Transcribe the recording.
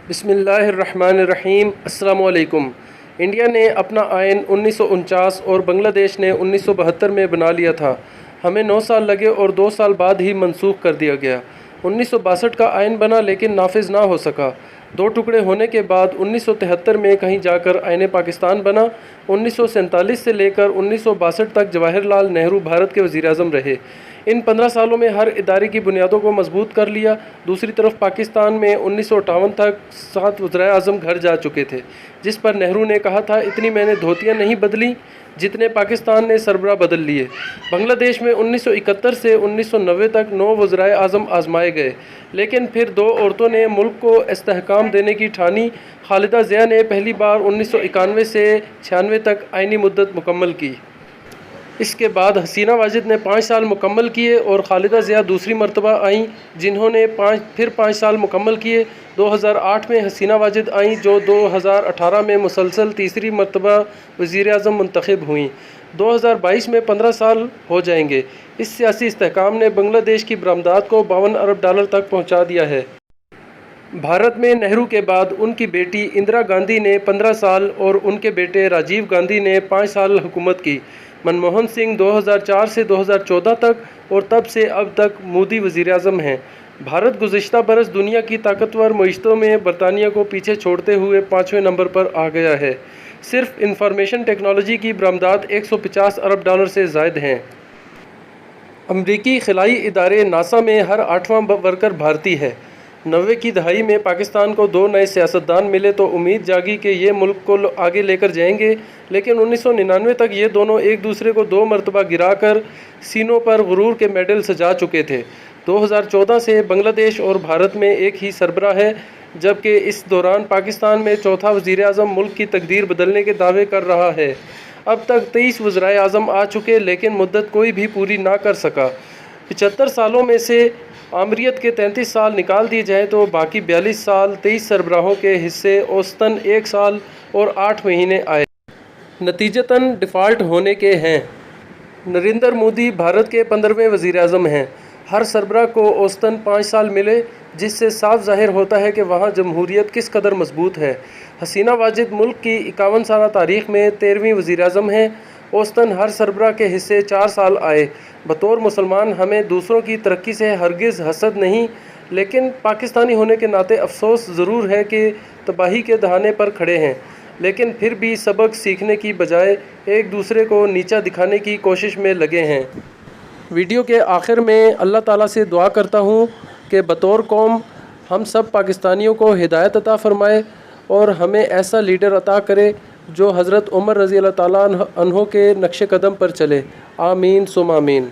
बिस्मिल्लाहिर्रहमानिर्रहीम। अस्सलामुअलैकुम। इंडिया ने अपना आयन 1949 और बांग्लादेश ने 1972 में बना लिया था। हमें 9 साल लगे और 2 साल बाद ही मनसूख कर दिया गया। 1962 का आयन बना लेकिन नाफिज ना हो सका। 2 टुकड़े होने के बाद 1973 में कहीं जाकर आयन पाकिस्तान बना। 1947 से लेकर 1962 तक जवाहरलाल नेहरू भारत के वज़ीर-ए-आज़म रहे। इन 15 सालों में हर इदारे की बुनियादों को मजबूत कर लिया। दूसरी तरफ पाकिस्तान में 1958 तक 7 वज़ीर-ए-आज़म घर जा चुके थे, जिस पर नेहरू ने कहा था, इतनी मैंने धोतियाँ नहीं बदली जितने पाकिस्तान ने सरबराह बदल लिए। बांग्लादेश में 1971 से 1990 तक 9 वज़ीर-ए-आज़म आजमाए गए, लेकिन फिर 2 औरतों ने मुल्क को इस्तेहकाम देने की ठानी। खालिदा ज़िया ने पहली बार 1991 से 96 तक आइनी मुद्दत मुकम्मल की। इसके बाद हसीना वाजिद ने 5 साल मुकम्मल किए और खालिदा ज़िया दूसरी मरतबा आईं, जिन्होंने 5 साल मुकम्मल किए। 2008 में हसीना वाजिद आईं, जो 2018 में मुसलसल तीसरी मरतबा वज़ीर-ए-आज़म मुंतखब हुईं। 2022 में 15 साल हो जाएंगे। इस सियासी इस्तेहकाम ने बांग्लादेश की बरामदात को $52 अरब तक पहुँचा दिया है। भारत में नेहरू के बाद उनकी बेटी इंदिरा गांधी ने 15 साल और उनके बेटे राजीव गांधी ने 5 साल हुकूमत की। मनमोहन सिंह 2004 से 2014 तक और तब से अब तक मोदी वज़ीर-ए-आज़म हैं। भारत गुज़िश्ता बरस दुनिया की ताकतवर मईशतों में बरतानिया को पीछे छोड़ते हुए 5वें नंबर पर आ गया है। सिर्फ इंफॉर्मेशन टेक्नोलॉजी की बरामदात $150 अरब से ज़ायद हैं। अमरीकी खिलाई इदारे नासा में हर 8वां वर्कर भारतीय है। 90 की दहाई में पाकिस्तान को 2 नए सियासतदान मिले तो उम्मीद जागी कि ये मुल्क को आगे लेकर जाएंगे, लेकिन 1999 तक ये दोनों एक दूसरे को 2 मरतबा गिराकर सीनों पर गुरूर के मेडल सजा चुके थे। 2014 से बांग्लादेश और भारत में एक ही सरबराह है, जबकि इस दौरान पाकिस्तान में चौथा वज़ीर-ए-आज़म मुल्क की तकदीर बदलने के दावे कर रहा है। अब तक 23 वज़ीर-ए-आज़म आ चुके, लेकिन मुद्दत कोई भी पूरी ना कर सका। 75 सालों में से आमरीत के 33 साल निकाल दिए जाएँ तो बाकी 42 साल 23 सरबराहों के हिस्से औसतन 1 साल और 8 महीने आए। नतीजतन डिफ़ॉल्ट होने के हैं। नरेंद्र मोदी भारत के 15वें वज़ीर-ए-आज़म हैं। हर सरबराह को औसतन 5 साल मिले, जिससे साफ ज़ाहिर होता है कि वहाँ जमहूरियत किस कदर मजबूत है। हसीना वाजिद मुल्क की 51 साला तारीख़ में 13वीं वज़ीर-ए-आज़म हैं। औसतन हर सरबराह के हिस्से 4 साल आए। बतौर मुसलमान हमें दूसरों की तरक्की से हरगिज़ हसद नहीं, लेकिन पाकिस्तानी होने के नाते अफसोस ज़रूर है कि तबाही के दहाने पर खड़े हैं, लेकिन फिर भी सबक सीखने की बजाय एक दूसरे को नीचा दिखाने की कोशिश में लगे हैं। वीडियो के आखिर में अल्लाह ताला से दुआ करता हूँ कि बतौर कौम हम सब पाकिस्तानियों को हिदायत अता फ़रमाए और हमें ऐसा लीडर अता करे जो हज़रत उमर रज़ी अल्लाह ताला अन्हो के नक्शे कदम पर चले। आमीन सुम आमीन।